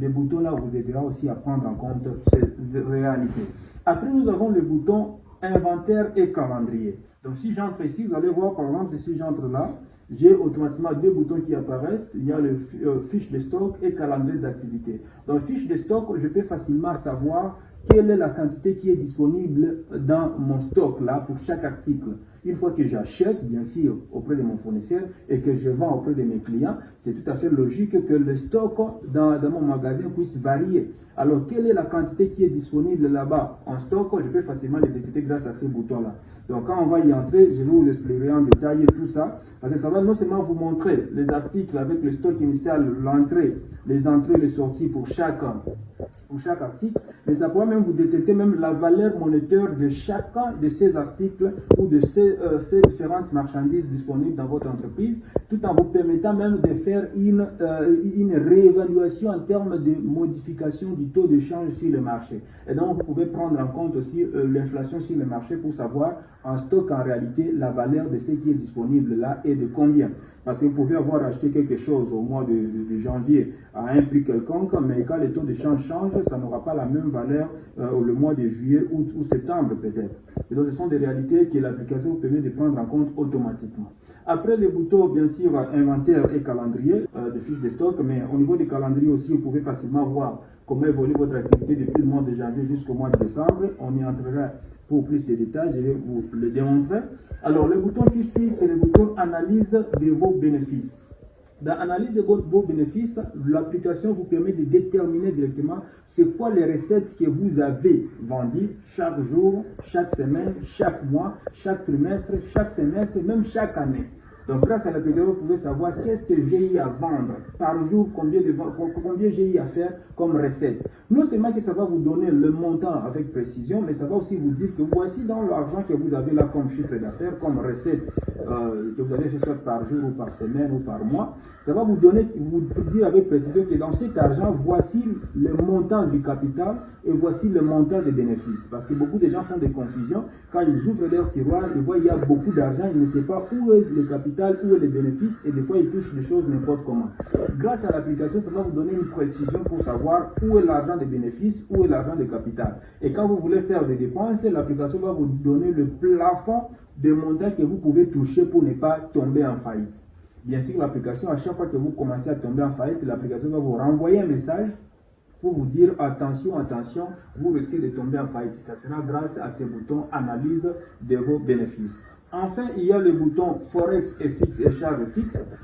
des boutons-là vous aidera aussi à prendre en compte ces réalités. Après, nous avons le bouton inventaire et calendrier. Donc, si j'entre ici, vous allez voir, par exemple, si j'entre là, j'ai automatiquement deux boutons qui apparaissent. Il y a le fiche de stock et calendrier d'activité. Dans fiche de stock, je peux facilement savoir quelle est la quantité qui est disponible dans mon stock là pour chaque article. Une fois que j'achète, bien sûr, auprès de mon fournisseur et que je vends auprès de mes clients, c'est tout à fait logique que le stock dans mon magasin puisse varier. Alors, quelle est la quantité qui est disponible là-bas en stock? Je peux facilement le détecter grâce à ces boutons-là. Donc, quand on va y entrer, je vais vous expliquer en détail tout ça. Parce que ça va non seulement vous montrer les articles avec le stock initial, l'entrée, les entrées, les sorties pour chaque article, mais ça pourra même vous détecter même la valeur monétaire de chacun de ces articles ou de ces différentes marchandises disponibles dans votre entreprise, tout en vous permettant même de faire une réévaluation en termes de modification du taux de change sur le marché. Et donc, vous pouvez prendre en compte aussi l'inflation sur le marché pour savoir en stock en réalité la valeur de ce qui est disponible là et de combien. Parce que vous pouvez avoir acheté quelque chose au mois de janvier à un prix quelconque, mais quand le taux de change change, ça n'aura pas la même valeur le mois de juillet ou septembre peut-être. Et donc ce sont des réalités que l'application vous permet de prendre en compte automatiquement. Après les boutons, bien sûr, inventaire et calendrier de fiches de stock, mais au niveau du calendrier aussi, vous pouvez facilement voir comment évolue votre activité depuis le mois de janvier jusqu'au mois de décembre. On y entrera pour plus de détails, je vais vous le démontrer. Alors, le bouton qui suit, c'est le bouton analyse de vos bénéfices. Dans l'analyse de vos bénéfices, l'application vous permet de déterminer directement c'est quoi les recettes que vous avez vendues chaque jour, chaque semaine, chaque mois, chaque trimestre, chaque semestre, même chaque année. Donc, grâce à l'application, vous pouvez savoir qu'est-ce que j'ai eu à vendre par jour, combien j'ai eu à faire comme recette. Non seulement que ça va vous donner le montant avec précision, mais ça va aussi vous dire que voici dans l'argent que vous avez là comme chiffre d'affaires, comme recette que vous allez faire soit par jour ou par semaine ou par mois. Ça va vous dire avec précision que dans cet argent, voici le montant du capital et voici le montant des bénéfices. Parce que beaucoup de gens font des confusions. Quand ils ouvrent leur tiroir, ils voient qu'il y a beaucoup d'argent, ils ne savent pas où est le capital, où est les bénéfices, et des fois ils touchent des choses n'importe comment. Grâce à l'application, ça va vous donner une précision pour savoir où est l'argent des bénéfices, où est l'argent des capital. Et quand vous voulez faire des dépenses, l'application va vous donner le plafond de montant que vous pouvez toucher pour ne pas tomber en faillite. Bien sûr, l'application, à chaque fois que vous commencez à tomber en faillite, l'application va vous renvoyer un message pour vous dire attention, attention, vous risquez de tomber en faillite. Ça sera grâce à ce bouton analyse de vos bénéfices. Enfin, il y a le bouton Forex et fixe et charges fixes.